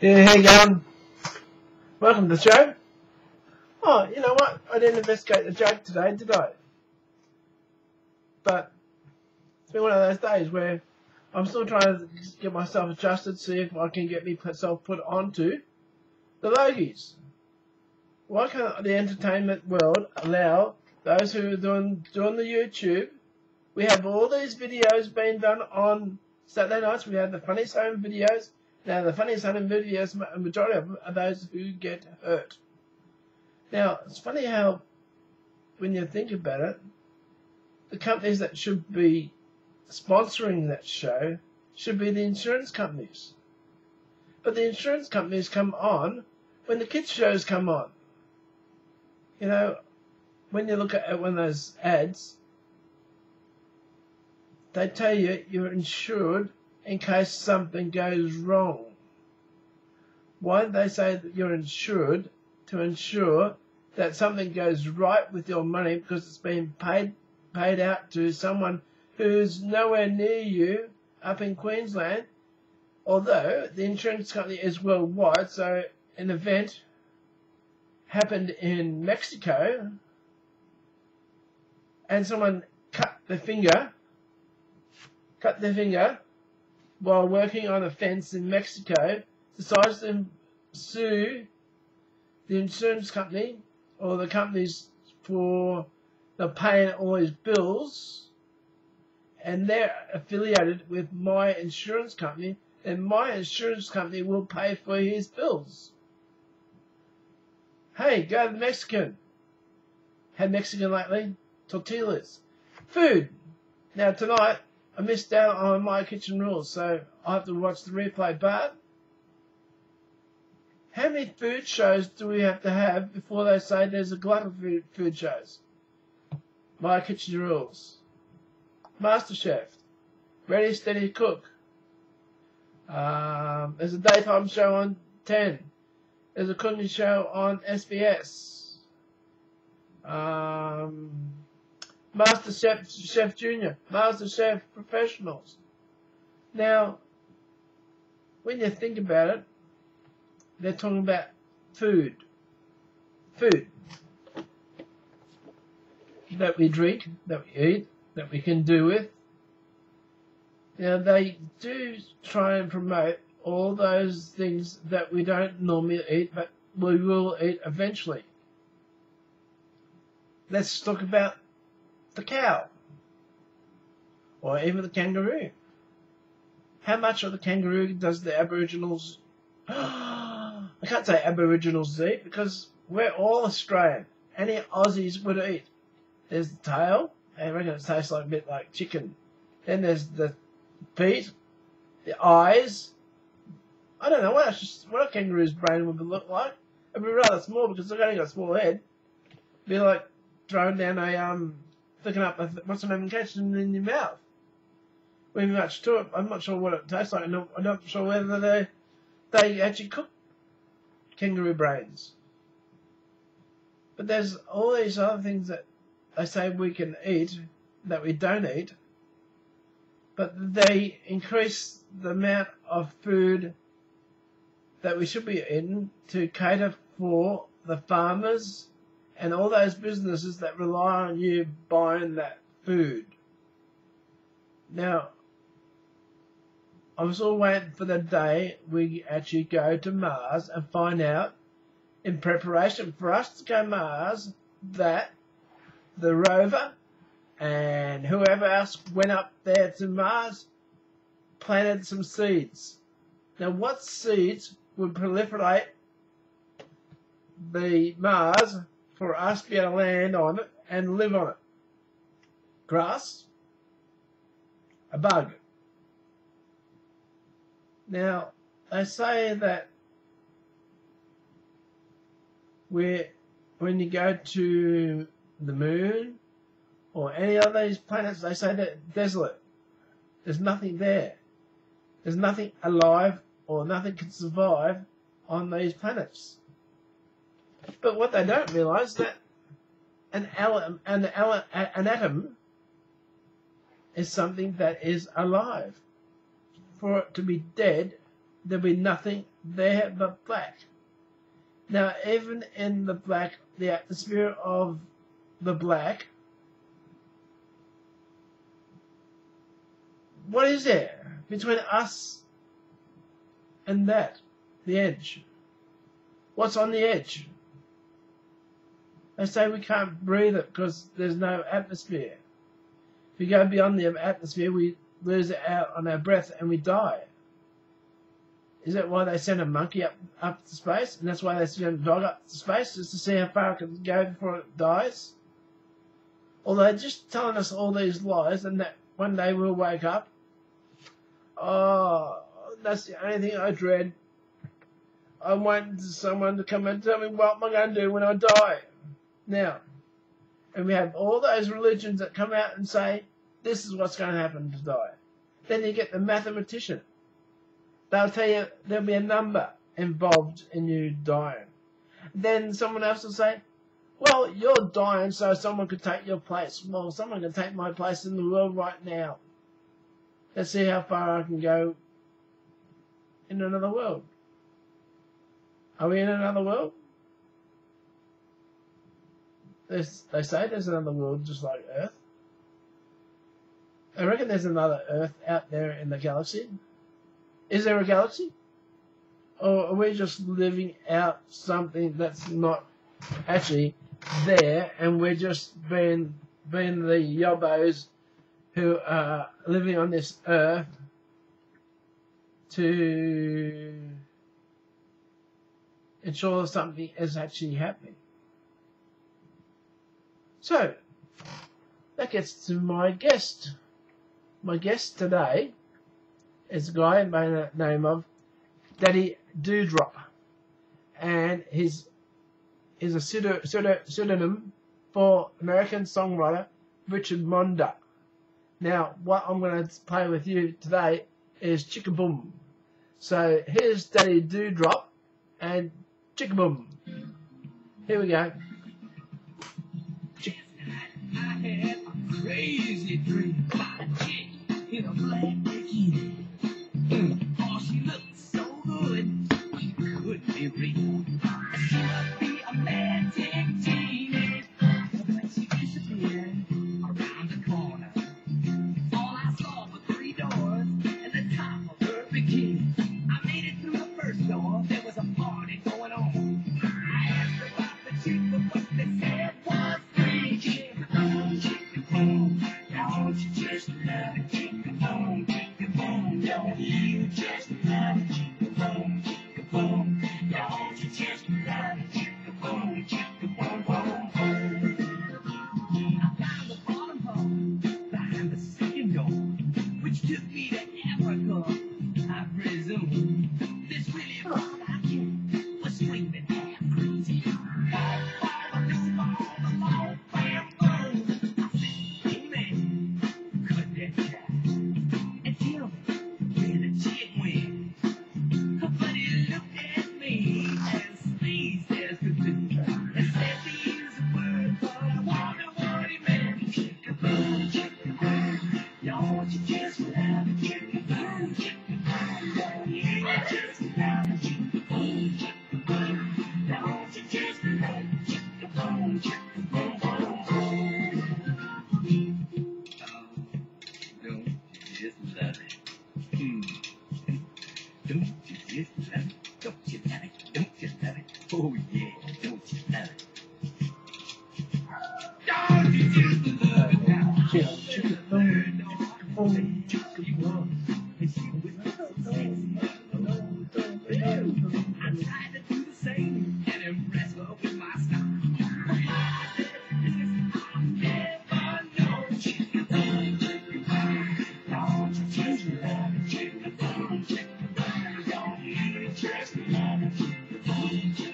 Yeah, how you going? Welcome to the show. Oh, you know what? I didn't investigate the joke today, did I? But it's been one of those days where I'm still trying to get myself adjusted, see if I can get myself put onto the Logies. Why can't the entertainment world allow those who are doing the YouTube? We have all these videos being done on Saturday nights. We have the funniest home videos. Now, the funniest home videos, a majority of them are those who get hurt. Now, it's funny how, when you think about it, the companies that should be sponsoring that show should be the insurance companies. But the insurance companies come on when the kids' shows come on. You know, when you look at one of those ads, they tell you you're insured in case something goes wrong. Why do they say that you're insured? To ensure that something goes right with your money because it's been paid out to someone who's nowhere near you up in Queensland. Although the insurance company is worldwide, so an event happened in Mexico and someone cut their finger while working on a fence in Mexico, decides to sue the insurance company or the companies for the paying all his bills, and they're affiliated with my insurance company, and my insurance company will pay for his bills. Hey, go to the Mexican. Had Mexican lately? Tortillas. Food. Now tonight, I missed out on My Kitchen Rules, so I have to watch the replay. But how many food shows do we have to have before they say there's a glut of food shows? My Kitchen Rules, MasterChef, Ready Steady Cook. There's a daytime show on 10. There's a cooking show on SBS. MasterChef Chef Junior, MasterChef Professionals. Now, when you think about it, they're talking about food that we drink, that we eat, that we can do with. Now, they do try and promote all those things that we don't normally eat, but we will eat eventually. Let's talk about the cow, or even the kangaroo. How much of the kangaroo does the Aboriginals... I can't say Aboriginals eat because we're all Australian. Any Aussies would eat. There's the tail. I reckon it tastes like a bit like chicken. Then there's the feet, the eyes. I don't know what a kangaroo's brain would look like. It'd be rather small because they've only got a small head. It'd be like throwing down picking up what's the name and catching it in your mouth. Very much to it. I'm not sure what it tastes like. I'm not sure whether they actually cook kangaroo brains. But there's all these other things that they say we can eat that we don't eat, but they increase the amount of food that we should be eating to cater for the farmers and all those businesses that rely on you buying that food. Now, I'm still waiting for the day we actually go to Mars and find out, in preparation for us to go to Mars, that the rover and whoever else went up there to Mars planted some seeds. Now, what seeds would proliferate the Mars for us to be able to land on it and live on it? Grass? A bug? Now, they say that when you go to the moon or any of these planets, they say that it's desolate. There's nothing there. There's nothing alive or nothing can survive on these planets. But what they don't realise is that an atom is something that is alive. For it to be dead there'll be nothing there but black. Now, even in the black, the atmosphere of the black, what is there between us and that? The edge. What's on the edge? They say we can't breathe it because there's no atmosphere. If we go beyond the atmosphere, we lose it out on our breath and we die. Is that why they send a monkey up to space? And that's why they send a dog up to space, just to see how far it can go before it dies? Although they're just telling us all these lies, and that one day we'll wake up. Oh, that's the only thing I dread. I'm waiting for someone to come and tell me what am I going to do when I die. Now, and we have all those religions that come out and say, this is what's going to happen to die. Then you get the mathematician. They'll tell you there'll be a number involved in you dying. Then someone else will say, well, you're dying so someone could take your place. Well, someone can take my place in the world right now. Let's see how far I can go in another world. Are we in another world? They say there's another world just like Earth. I reckon there's another Earth out there in the galaxy. Is there a galaxy? Or are we just living out something that's not actually there, and we're just being the yobbos who are living on this Earth to ensure something is actually happening? So, that gets to my guest. My guest today is a guy by the name of Daddy Dewdrop, and he's a pseudonym for American songwriter Richard Monda. Now, what I'm going to play with you today is Chickaboom. So here's Daddy Dewdrop and Chickaboom. Here we go. I had a crazy dream about a chick in a black bikini. Oh, she looked so good, she couldn't be real. She must be a magic genie. But when she disappeared around the corner, all I saw were 3 doors and the top of her bikini. I made it through the first door, there was a party going on. I asked about the chick, but what they said was free. Chick-a-boom, chick-a-boom, don't you just love it? Chick-a-boom, chick-a-boom, don't you just love it? Chick-a-boom, chick-a-boom, don't you just love it? Chick-a-boom, chick-a-boom, boom, boom. I found the bottom hole behind the second door, which took me to Africa, I presume. This really all I get was screaming half crazy. Oh yeah, don't you love it? Don't you just love it now? Chick-a-boom, chick-a-boom, chick-a-boom. And she was so sexy. I tried to do the same and impress her with my style. I never know. Chick-a-boom, chick-a-boom, don't you just love it? Chick-a-boom, chick-a-boom, don't you just love it? Chick-a-boom, chick-a-boom.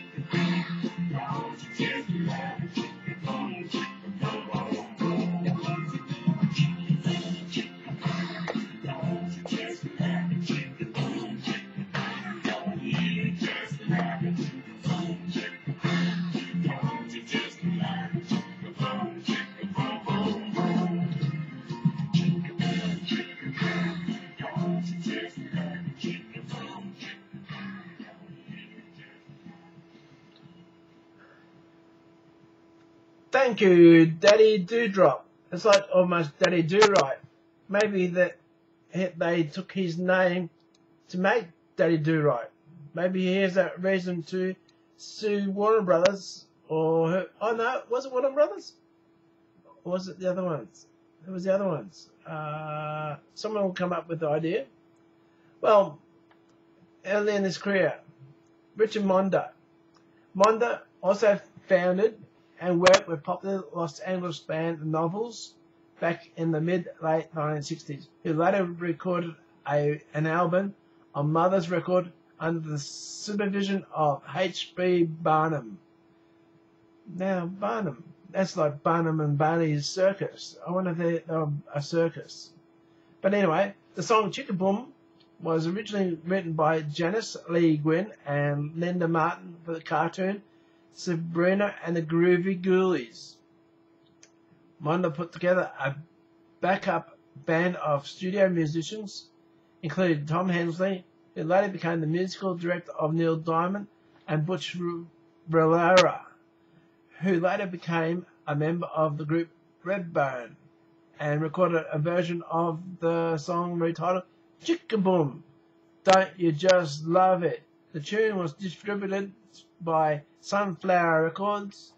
Thank you, Daddy Dewdrop. It's like almost Daddy Do-Right. Maybe that they took his name to make Daddy Do-Right. Maybe he has a reason to sue Warner Brothers or her. Oh no, was it Warner Brothers? Or was it the other ones? It was the other ones. Someone will come up with the idea. Well, early in his career, Richard Monda. Monda also founded and worked with popular Los Angeles band Novels back in the mid-late 1960s, who later recorded an album on Mother's record under the supervision of H.B. Barnum. Now, Barnum, that's like Barnum and Barney's circus. I wonder if they're a circus. But anyway, the song Chicka Boom was originally written by Janice Lee Gwynn and Linda Martin for the cartoon Sabrina and the Groovy Ghoulies. Monda put together a backup band of studio musicians, including Tom Hensley, who later became the musical director of Neil Diamond, and Butch Rivera, who later became a member of the group Redbone and recorded a version of the song retitled Chicka Boom. Don't You Just Love It? The tune was distributed by Sunflower Records,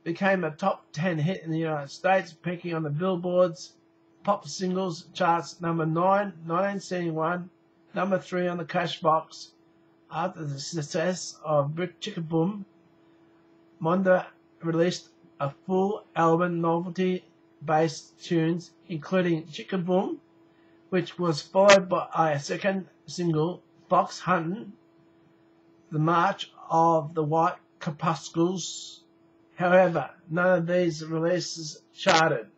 became a top 10 hit in the United States, peaking on the Billboard's pop singles charts number 9, 1971, number 3 on the Cashbox. After the success of Chicka Boom, Monda released a full album novelty-based tunes, including Chicka Boom, which was followed by a second single, Fox Huntin', The March of the White Corpuscles. However, none of these releases charted.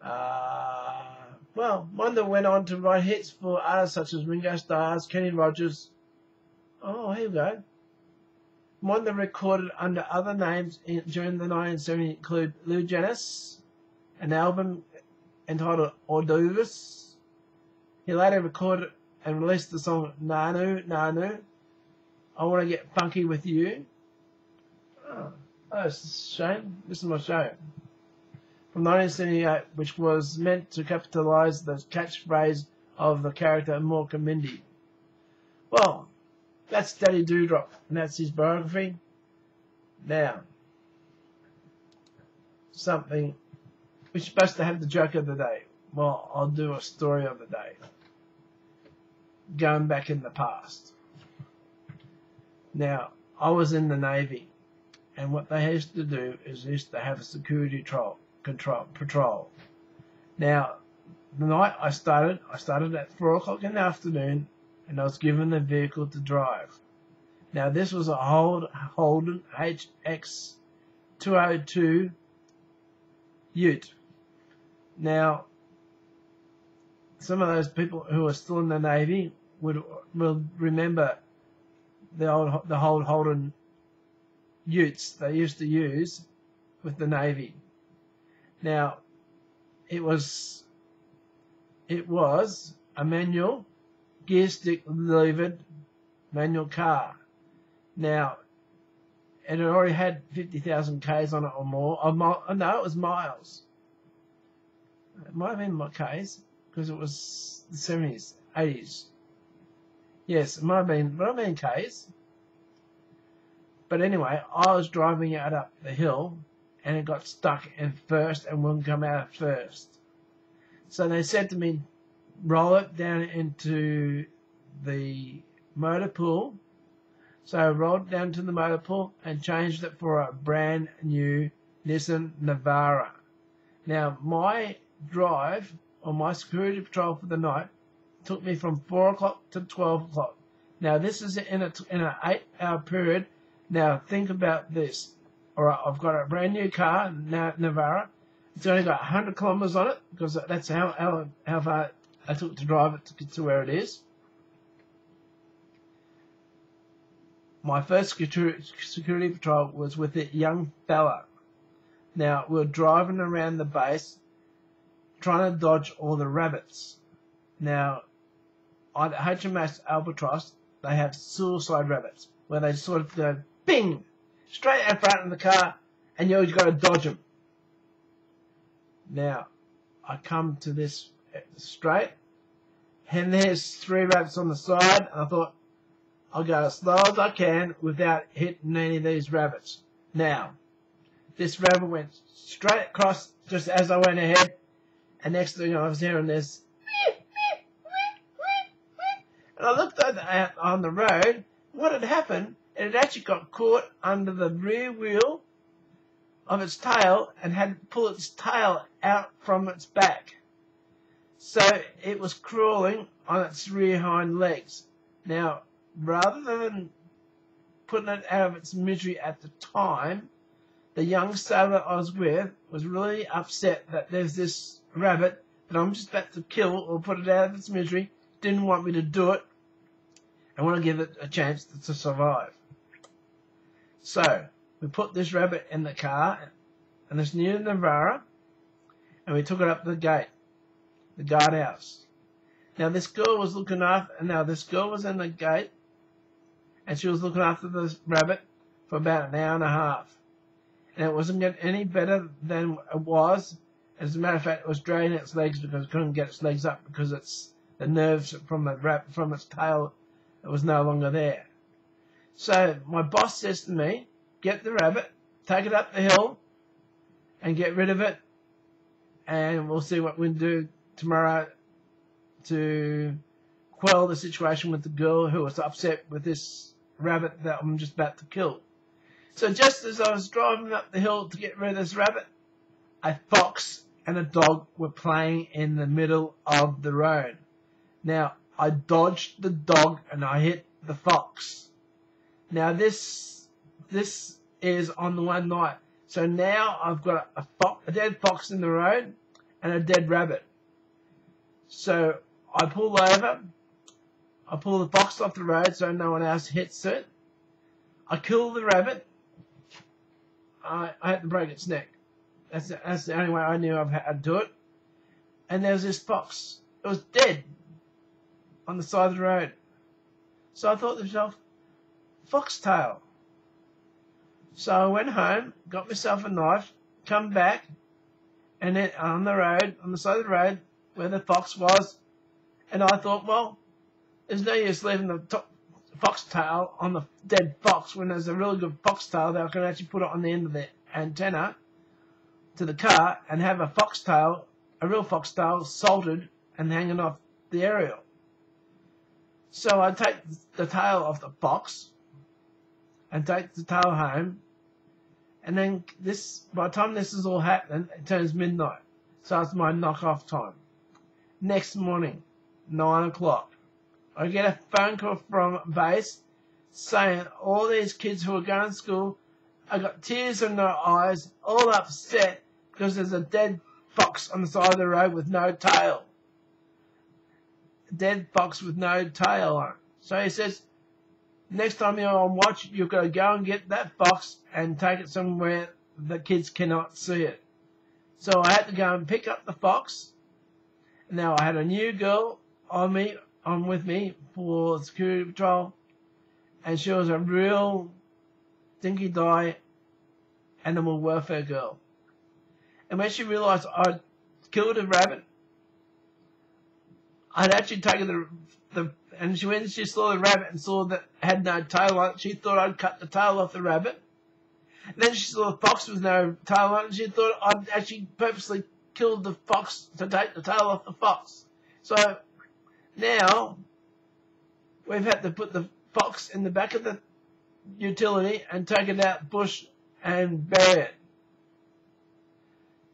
Well, Monda went on to write hits for artists such as Ringo Starr, Kenny Rogers. Oh, here we go. Monda recorded under other names during the 1970s include Lou Janis, an album entitled Ordovus. He later recorded and released the song Nanu, Nanu, I Want to Get Funky With You. Oh, that's a shame. This is my show. From 1978, which was meant to capitalize the catchphrase of the character Mork and Mindy. Well, that's Daddy Dewdrop, and that's his biography. Now, something, we're supposed to have the joke of the day. Well, I'll do a story of the day. Going back in the past. Now, I was in the Navy, and what they used to do is used to have a security patrol. Now, the night I started at 4 o'clock in the afternoon, and I was given a vehicle to drive. Now, this was a Holden HX 202 Ute. Now, some of those people who are still in the Navy will remember the old Holden Utes they used to use with the Navy. Now, it was a manual, gear stick levered manual car. Now, it had already had 50,000 Ks on it or more. No, it was miles. It might have been my Ks because it was the 70s, 80s. Yes, it might have been Ks. But anyway, I was driving it up the hill and it got stuck in first and wouldn't come out at first. So they said to me, roll it down into the motor pool. So I rolled it down to the motor pool and changed it for a brand new Nissan Navara. Now, my drive on my security patrol for the night took me from 4 o'clock to 12 o'clock. Now, this is in an 8-hour period. Now, think about this. All right, I've got a brand new car, Navara. It's only got 100 kilometers on it because that's how far I took to drive it to get to where it is. My first security patrol was with a young fella. Now, we were driving around the base trying to dodge all the rabbits. Now, on HMS Albatross, they have suicide rabbits where they sort of go, bing, straight out front of the car, and you've got to dodge them. Now, I come to this straight, and there's 3 rabbits on the side, and I thought, I'll go as slow as I can without hitting any of these rabbits. Now, this rabbit went straight across just as I went ahead, and next thing I was hearing this, and I looked out on the road. What had happened, it had actually got caught under the rear wheel of its tail and had to pull its tail out from its back. So it was crawling on its rear hind legs. Now, rather than putting it out of its misery at the time, the young sailor I was with was really upset that there's this rabbit that I'm just about to kill or put it out of its misery, didn't want me to do it, and want to give it a chance to survive. So, we put this rabbit in the car, and it's near Navarra, and we took it up the gate, the guardhouse. Now this girl was looking after, this girl was in the gate, and she was looking after this rabbit for about an hour and a half. And it wasn't getting any better than it was. As a matter of fact, it was draining its legs because it couldn't get its legs up because the nerves from its tail, it was no longer there. So my boss says to me, get the rabbit, take it up the hill, and get rid of it, and we'll see what we can do tomorrow to quell the situation with the girl who was upset with this rabbit that I'm just about to kill. So just as I was driving up the hill to get rid of this rabbit, a fox and a dog were playing in the middle of the road. Now, I dodged the dog and I hit the fox. Now, this is on the one night. So now I've got a dead fox in the road and a dead rabbit. So I pull over. I pull the fox off the road so no one else hits it. I kill the rabbit. I had to break its neck. That's the only way I knew I've had to do it. And there was this fox. It was dead on the side of the road. So I thought to myself, foxtail. So I went home, got myself a knife, come back, and then on the side of the road where the fox was, and I thought, well, there's no use leaving the foxtail on the dead fox when there's a really good foxtail that I can actually put it on the end of the antenna to the car and have a foxtail, a real foxtail, salted and hanging off the aerial. So I take the tail off the fox and take the tail home, and then by the time this is all happening, it turns midnight. So it's my knock-off time. Next morning, 9 o'clock, I get a phone call from base saying all these kids who are going to school, I got tears in their eyes, all upset because there's a dead fox on the side of the road with no tail. A dead fox with no tail on it. So he says, next time you're on watch, you've got to go and get that fox and take it somewhere the kids cannot see it. So I had to go and pick up the fox. Now I had a new girl on with me for security patrol, and she was a real dinky-die animal welfare girl. And when she realised I'd killed a rabbit, I'd actually taken and when she saw the rabbit and saw that it had no tail on it, she thought I'd cut the tail off the rabbit. And then she saw the fox with no tail on it, and she thought I'd actually purposely killed the fox to take the tail off the fox. So now we've had to put the fox in the back of the utility and take it out bush and bury it.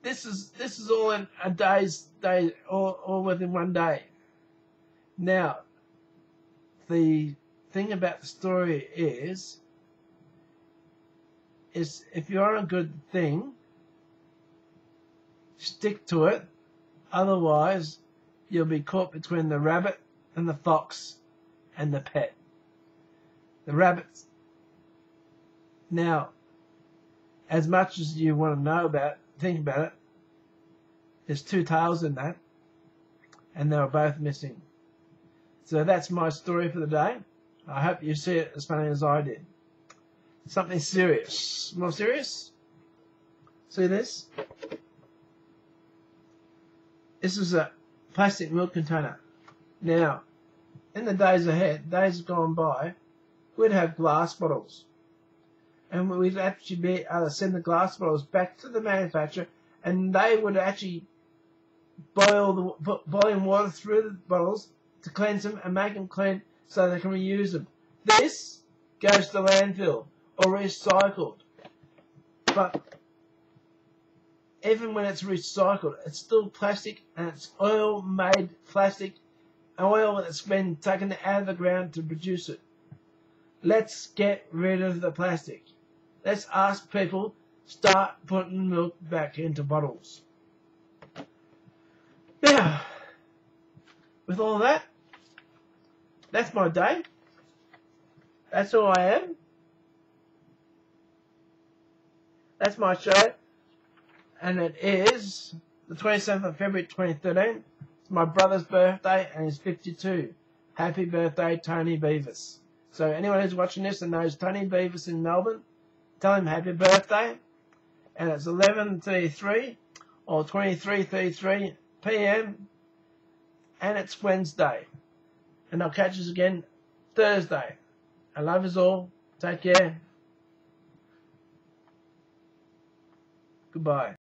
This is all in a day, all within one day. Now, the thing about the story is if you're on a good thing, stick to it. Otherwise, you'll be caught between the rabbit and the fox and the pet. The rabbits. Now, as much as you want to know about it, think about it, there's 2 tails in that, and they were both missing. So that's my story for the day. I hope you see it as funny as I did. something serious. More serious? See this? This is a plastic milk container. Now, in the days ahead, days gone by, we'd have glass bottles. And we'd actually be able to send the glass bottles back to the manufacturer, and they would actually put boiling water through the bottles to cleanse them and make them clean so they can reuse them. This goes to landfill or recycled. But even when it's recycled, it's still plastic, and it's oil-made plastic, oil that's been taken out of the ground to produce it. Let's get rid of the plastic. Let's ask people, start putting milk back into bottles. Now, with all that, that's my day. That's who I am. That's my show. And it is the 27th of February 2013. It's my brother's birthday, and he's 52. Happy birthday, Tony Beavis. So anyone who's watching this and knows Tony Beavis in Melbourne, tell him happy birthday. And it's 11:33 or 23:33 p.m. and it's Wednesday. And I'll catch us again Thursday. I love us all. Take care. Goodbye.